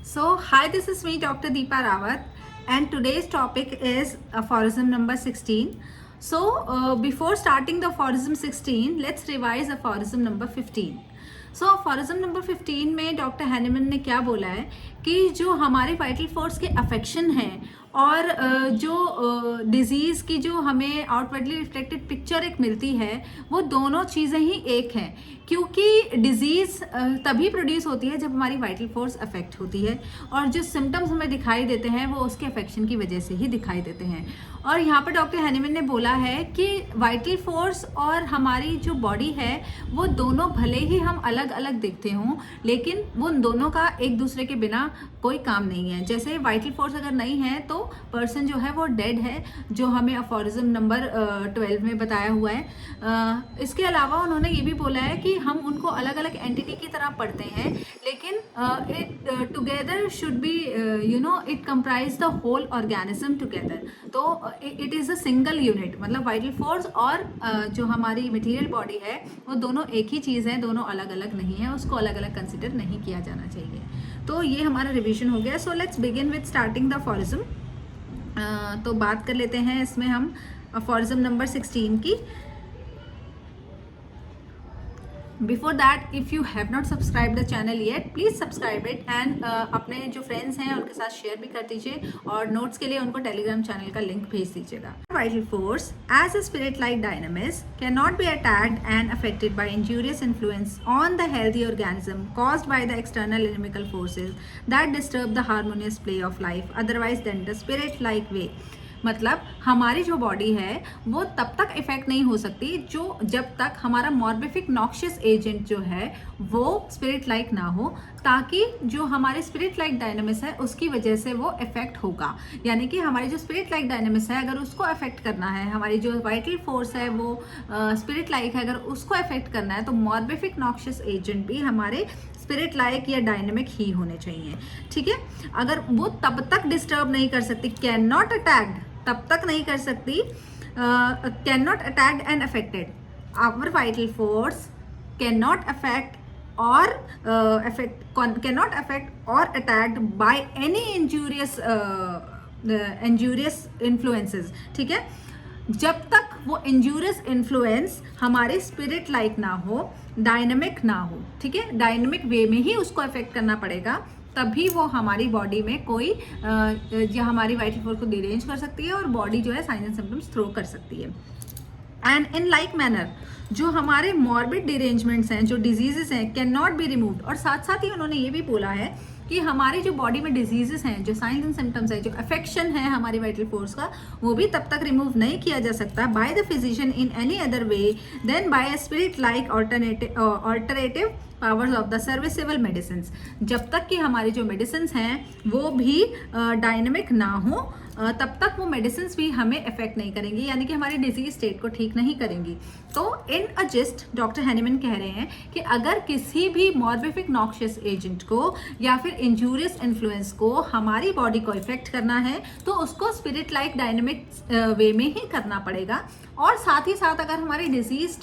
So, hi, this is me, Dr. Deepa Rawat, and today's topic is aphorism number 16. So, before starting the aphorism 16, let's revise aphorism number 15. So aphorism number 15 में doctor हैनिमन ने क्या बोला है कि जो हमारे vital force के affection हैं और जो डिजीज़ की जो हमें आउटवर्डली रिफ्लेक्टेड पिक्चर एक मिलती है वो दोनों चीज़ें ही एक हैं, क्योंकि डिजीज़ तभी प्रोड्यूस होती है जब हमारी वाइटल फोर्स अफेक्ट होती है और जो सिम्टम्स हमें दिखाई देते हैं वो उसके अफेक्शन की वजह से ही दिखाई देते हैं। और यहाँ पर डॉक्टर हैनिमन ने बोला है कि वाइटल फोर्स और हमारी जो बॉडी है वो दोनों भले ही हम अलग अलग दिखते हों, लेकिन वो दोनों का एक दूसरे के बिना कोई काम नहीं है। जैसे वाइटल फोर्स अगर नहीं है तो पर्सन जो है वो डेड है, जो हमें अफोरिज्म नंबर 12 में बताया हुआ है। इसके अलावा उन्होंने ये भी बोला है कि हम उनको अलग अलग एंटिटी की तरह पढ़ते हैं, लेकिन it together should be it comprise the whole organism together. तो it is a single unit, मतलब वाइटल फोर्स और जो हमारी मटेरियल बॉडी है वो दोनों एक ही चीज़ है, दोनों अलग अलग नहीं है, उसको अलग अलग कंसिडर नहीं किया जाना चाहिए। तो ये हमारा रिवीजन हो गया। So let's begin with starting the aphorism. तो बात कर लेते हैं इसमें हम अफोरिज्म नंबर 16 की। Before that, if you have not subscribe the channel yet, please subscribe it and अपने जो फ्रेंड्स हैं उनके साथ शेयर भी कर दीजिए और नोट्स के लिए उनको टेलीग्राम चैनल का लिंक भेज दीजिएगा। Vital force as a spirit like dynamis can not be attacked and affected by injurious influence on the healthy organism caused by the external inimical forces that disturb the harmonious play of life otherwise than the spirit like way. मतलब हमारी जो body है वो तब तक effect नहीं हो सकती जो जब तक हमारा मॉर्बिफिक नॉक्शियस एजेंट जो है वो स्पिरिट लाइक ना हो, ताकि जो हमारे स्पिरिट लाइक डायनामिस है उसकी वजह से वो इफेक्ट होगा। यानी कि हमारी जो स्पिरिट लाइक डायनामिस है अगर उसको इफेक्ट करना है, हमारी जो वाइटल फोर्स है वो स्पिरिट लाइक है, अगर उसको इफेक्ट करना है तो मॉर्बिफिक नॉक्शियस एजेंट भी हमारे स्पिरिट लाइक या डायनेमिक ही होने चाहिए। ठीक है, अगर वो तब तक डिस्टर्ब नहीं कर सकती, कैन नॉट अटैक्ड तब तक नहीं कर सकती, can not attacked and affected, our vital force can not affect और कैन नॉट अफेक्ट और attacked by any injurious influences. ठीक है, जब तक वो इंजूरियस इन्फ्लुएंस हमारे स्पिरिट लाइक ना हो, डायनेमिक ना हो। ठीक है, डायनेमिक वे में ही उसको अफेक्ट करना पड़ेगा, तभी वो हमारी बॉडी में कोई जो हमारी वाइटल फोर्स को डिरेंज कर सकती है और बॉडी जो है साइंस एंड सिम्टम्स थ्रो कर सकती है। एंड इन लाइक मैनर जो हमारे मॉर्बिड डिरेंजमेंट्स हैं, जो डिजीजेस हैं, कैन नॉट बी रिमूव्ड। और साथ साथ ही उन्होंने ये भी बोला है कि हमारी जो बॉडी में डिजीजेस हैं, जो साइंस एंड सिम्टम्स है, जो अफेक्शन है हमारी वाइटल फोर्स का, वो भी तब तक रिमूव नहीं किया जा सकता by the physician in any other way than by a spirit like alternative powers of the serviceable medicine. जब तक कि हमारी जो मेडिसिन हैं वो भी डायनेमिक ना हो तब तक वो मेडिसिन भी हमें इफेक्ट नहीं करेंगी, यानी कि हमारी डिजीज स्टेट को ठीक नहीं करेंगी। तो इन अ जिस्ट डॉक्टर हैनिमन कह रहे हैं कि अगर किसी भी मॉर्बिफिक नॉक्शियस एजेंट को या फिर इंजूरियस इन्फ्लुएंस को हमारी बॉडी को इफेक्ट करना है तो उसको स्पिरिट लाइक डायनेमिक वे में ही करना पड़ेगा। और साथ ही साथ अगर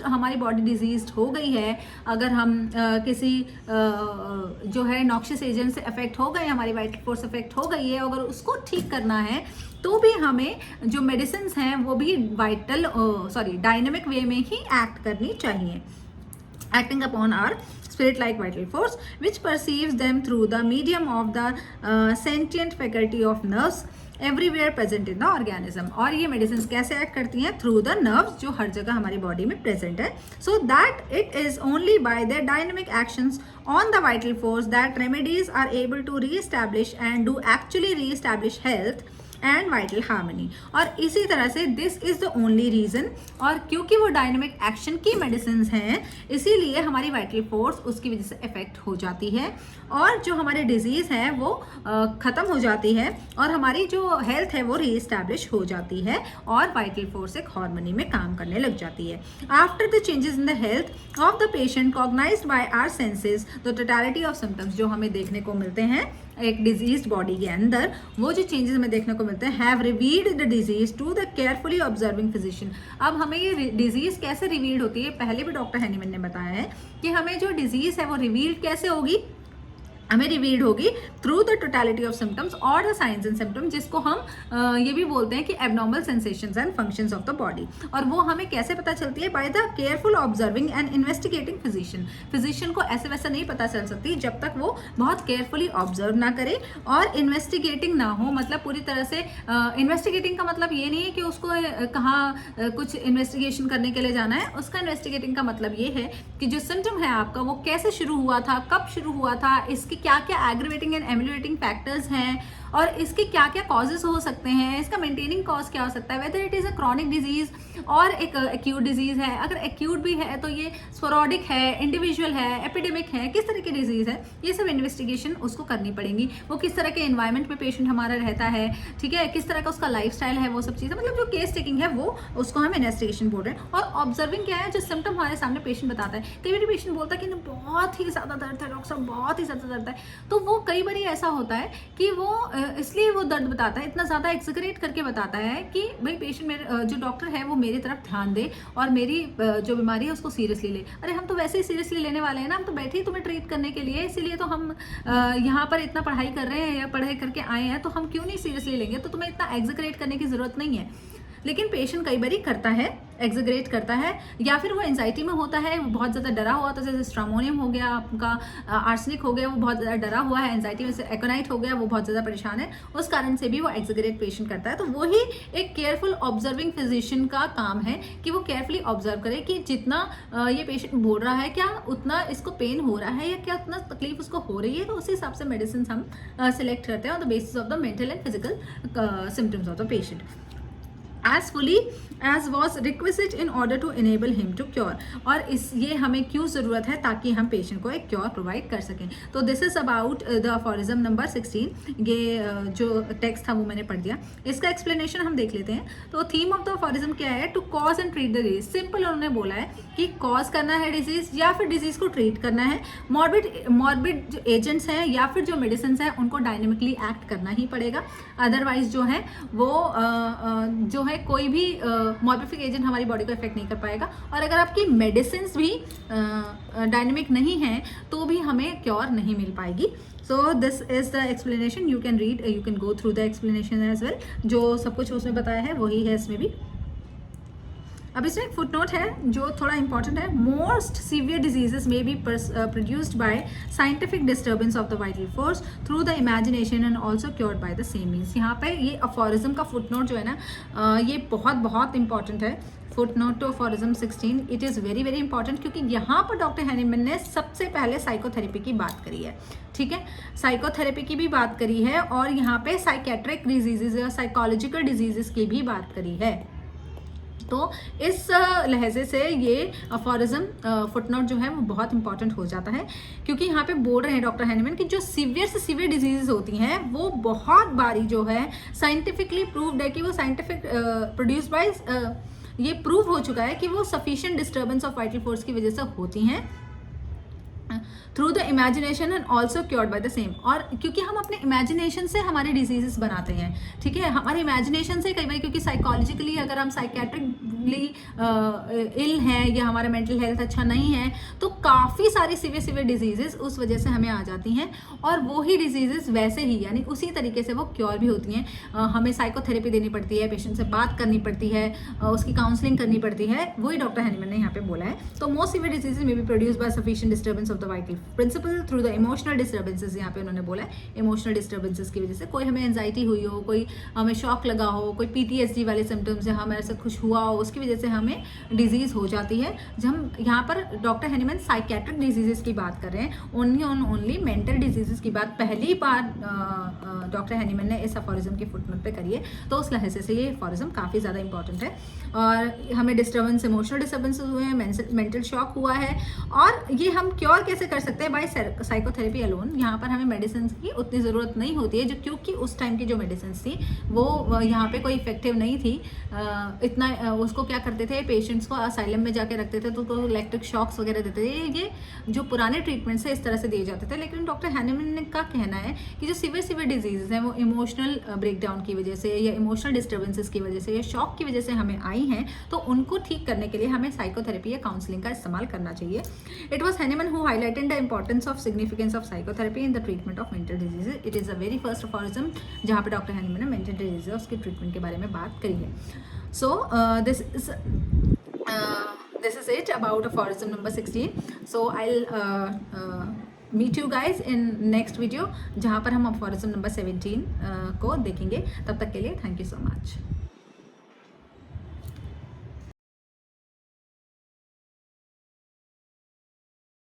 हमारी बॉडी डिजीज्ड हो गई है, अगर हम किसी जो है नॉक्शियस एजेंट से अफेक्ट हो गए, हमारी वाइटल फोर्स अफेक्ट हो गई है, अगर उसको ठीक करना है तो भी हमें जो मेडिसिन हैं वो भी डायनेमिक वे में ही एक्ट करनी चाहिए, acting upon our spirit like vital force which perceives them through the medium of the sentient faculty of nerves everywhere present in the organism। और ये मेडिसिन कैसे एक्ट करती हैं? थ्रू द नर्व्स जो हर जगह हमारी बॉडी में प्रेजेंट है। So that it is only by their dynamic actions on the vital force that remedies are able to re-establish and do actually re-establish health and vital harmony. और इसी तरह से this is the only reason, और क्योंकि वो dynamic action की medicine हैं इसीलिए हमारी वाइटल फोर्स उसकी वजह से इफेक्ट हो जाती है और जो हमारे डिजीज है वो खत्म हो जाती है और हमारी जो हेल्थ है वो रीएस्टैब्लिश हो जाती है और वाइटल फोर्स एक हार्मनी में काम करने लग जाती है। After the changes in the health of the patient cognised by our senses, the totality of symptoms जो हमें देखने को मिलते हैं एक डिजीज बॉडी के अंदर, वो जो चेंजेस हमें देखने को मिलते हैं, have revealed the disease to the carefully observing physician. अब हमें ये डिजीज कैसे रिवील्ड होती है, पहले भी डॉक्टर हैनिमन ने बताया है कि हमें जो डिजीज है वो रिवील्ड कैसे होगी, हमें रिवील्ड होगी through the totality of symptoms और द साइंस एंड सिम्टम, जिसको हम ये भी बोलते हैं कि abnormal sensations and functions of the body. और वो हमें कैसे पता चलती है? By the careful observing and investigating physician. Physician को ऐसे वैसे नहीं पता चल सकती जब तक वो बहुत केयरफुली ऑब्जर्व ना करे और इन्वेस्टिगेटिंग ना हो। मतलब पूरी तरह से इन्वेस्टिगेटिंग का मतलब ये नहीं है कि उसको कहाँ कुछ इन्वेस्टिगेशन करने के लिए जाना है। उसका इन्वेस्टिगेटिंग का मतलब ये है कि जो सिम्टम है आपका वो कैसे शुरू हुआ था, कब शुरू हुआ था, इसकी क्या क्या एग्रीवेटिंग एंड एम्यूलेटिंग फैक्टर्स हैं और इसके क्या क्या कॉजेज हो सकते हैं, इसका मेंटेनिंग कॉज क्या हो सकता है, whether it is a chronic disease और एक एक्यूट डिजीज है। अगर एक्यूट भी है तो ये स्पोराडिक है, इंडिविजुअल है, एपिडेमिक है, किस तरह की डिजीज है, ये सब इन्वेस्टिगेशन उसको करनी पड़ेंगी। वो किस तरह के एनवायरमेंट में पेशेंट हमारा रहता है, ठीक है, किस तरह का उसका लाइफस्टाइल है, वो सब चीज़ें, मतलब जो केस टेकिंग है वो उसको हम इन्वेस्टिगेशन बोल रहे हैं। और ऑब्जर्विंग क्या है? जो सिम्टम हमारे सामने पेशेंट बताता है। कई बार पेशेंट बोलता है कि बहुत ही ज़्यादा दर्द है डॉक्टर साहब, बहुत ही ज़्यादा दर्द है, तो वो कई बार ऐसा होता है कि वो इसलिए वो दर्द बताता है, इतना ज़्यादा एक्सग्रेट करके बताता है कि भाई पेशेंट मेरे जो डॉक्टर है वो मेरी तरफ ध्यान दे और मेरी जो बीमारी है उसको सीरियसली ले। अरे हम तो वैसे ही सीरियसली लेने वाले हैं ना, हम तो बैठे ही तुम्हें ट्रीट करने के लिए, इसीलिए तो हम यहाँ पर इतना पढ़ाई कर रहे हैं या पढ़ाई करके आए हैं, तो हम क्यों नहीं सीरियसली लेंगे? तो तुम्हें इतना एक्सग्रेट करने की ज़रूरत नहीं है। लेकिन पेशेंट कई बार करता है, एक्सग्रेट करता है, या फिर वो एंजाइटी में होता है, वो बहुत ज़्यादा डरा हुआ था, जैसे स्ट्रामोनियम हो गया आपका, आर्सेनिक हो गया, वो बहुत ज़्यादा डरा हुआ है, एंजाइटी में से एकोनाइट हो गया, वो बहुत ज़्यादा परेशान है, उस कारण से भी वो एक्सग्रेट पेशेंट करता है। तो वही एक केयरफुल ऑब्जर्विंग फिजिशियन का काम है कि वो केयरफुली ऑब्जर्व करे कि जितना ये पेशेंट बोल रहा है क्या उतना इसको पेन हो रहा है या क्या उतना तकलीफ उसको हो रही है, तो उस हिसाब से मेडिसिन हम सिलेक्ट करते हैं on the basis of the mental and physical symptoms of the patient as fully as was requisite in order to enable him to cure। और ये हमें क्यों ज़रूरत है? ताकि हम पेशेंट को एक क्योर प्रोवाइड कर सकें। तो this is about the aphorism number 16। ये जो टेक्स्ट था वो मैंने पढ़ दिया, इसका एक्सप्लेनेशन हम देख लेते हैं। तो थीम ऑफ द अफोरिज्म क्या है? To cause and treat the disease. Simple उन्होंने बोला है कि कॉज करना है डिजीज या फिर डिजीज को ट्रीट करना है। मॉर्बिड जो एजेंट्स हैं या फिर जो मेडिसिन हैं उनको डायनेमिकली एक्ट करना ही पड़ेगा, अदरवाइज जो है वो जो है कोई भी मॉर्बिफिक एजेंट हमारी बॉडी को इफेक्ट नहीं कर पाएगा। और अगर आपकी मेडिसिन भी डायनेमिक नहीं है तो भी हमें क्योर नहीं मिल पाएगी। So this is the explanation, you can read, you can go through the explanation as well. जो सब कुछ उसमें बताया है वही है इसमें भी। अब इसमें एक फुट नोट है जो थोड़ा इंपॉर्टेंट है। मोस्ट सीवियर डिजीजेस में be produced by scientific disturbance of the vital force through the imagination and also cured by the same means. यहाँ पे ये अफोरिज्म का फुट नोट जो है ना ये बहुत बहुत इंपॉर्टेंट है। Footnote to aphorism 16 it is very very important, क्योंकि यहाँ पर डॉक्टर हैनीमैन ने सबसे पहले साइकोथेरेपी की बात करी है, ठीक है, साइकोथेरेपी की भी बात करी है और यहाँ पे साइकेट्रिक डिजीजेज या साइकोलॉजिकल डिजीजेस की भी बात करी है। तो इस लहजे से ये अफोरिज्म फुटनोट जो है वो बहुत इंपॉर्टेंट हो जाता है, क्योंकि यहाँ पे बोल रहे हैं डॉक्टर हैनीमैन कि जो सीवियर से सीवियर डिजीजेस होती हैं वो बहुत बारी जो है साइंटिफिकली प्रूव्ड है कि वो साइंटिफिक प्रोड्यूस बाय ये प्रूव हो चुका है कि वो sufficient disturbance of vital force की वजह से होती हैं through the imagination and also cured by the same. और क्योंकि हम अपने इमेजिनेशन से हमारे डिजीजेस बनाते हैं, ठीक है, हमारे इमेजिनेशन से कई बार, क्योंकि साइकोलॉजिकली अगर हम साइकेट्रिकली इल हैं या हमारा मेंटल हेल्थ अच्छा नहीं है तो काफ़ी सारी सीवियर डिजीजेस उस वजह से हमें आ जाती हैं और वो ही डिजीजेस वैसे ही यानी उसी तरीके से वो क्योर भी होती हैं। हमें साइकोथेरेपी देनी पड़ती है, पेशेंट से बात करनी पड़ती है, उसकी काउंसलिंग करनी पड़ती है, वही डॉक्टर हैनीमैन ने यहाँ पे बोला है। तो मोस्ट सीवियर डिजीजेस में be produce by sufficient disturbance of the vital principle through the emotional disturbances. यहाँ पे उन्होंने बोला है इमोशनल डिस्टर्बेंसेस की वजह से, कोई हमें एंजाइटी हुई हो, कोई हमें शॉक लगा हो, कोई PTSD वाले सिम्टम्स या हमें ऐसा कुछ हुआ हो, उसकी वजह से हमें डिजीज़ हो जाती है। जब हम यहाँ पर डॉक्टर हैनीमैन साइकेट्रिक डिजीजेस की बात कर रहे हैं, ओनली मेंटल डिजीजेस की बात पहली बार डॉक्टर हैनीमैन ने इस अफोरिज्म की फुटनोट पे करी है। तो उस लहजे से ये अफोरिज्म काफ़ी ज़्यादा इंपॉर्टेंट है। और हमें डिस्टर्बेंस, इमोशनल डिस्टर्बेंसेस हुए हैं, मेंटल शॉक हुआ है, और ये हम क्योर कैसे कर सकते हैं? By psychotherapy alone. यहाँ पर हमें मेडिसिन की उतनी ज़रूरत नहीं होती है, जो क्योंकि उस टाइम की जो मेडिसिन थी वो यहाँ पे कोई इफेक्टिव नहीं थी इतना। उसको क्या करते थे, पेशेंट्स को असाइलम में जाके रखते थे तो इलेक्ट्रिक शॉक्स वगैरह देते थे। ये जो पुराने ट्रीटमेंट्स है इस तरह से दिए जाते थे। लेकिन डॉक्टर हैनीमैन का कहना है कि जो सीवियर डिजीज़ हैं वो इमोशनल ब्रेकडाउन की वजह से या इमोशनल डिस्टर्बेंसेस की वजह से या शॉक की वजह से हमें आई हैं, तो उनको ठीक करने के लिए हमें साइकोथेरेपी या काउंसलिंग का इस्तेमाल करना चाहिए। It was Hahnemann who highlighting the importance of significance of psychotherapy in the treatment of mental diseases. It is the very first aphorism जहाँ पे डॉक्टर हैनीमैन ने mental diseases के treatment के बारे में बात करी है. So this is it about aphorism number 16. So I'll meet you guys in next video जहाँ पर हम aphorism number 17 को देखेंगे. तब तक के लिए thank you so much.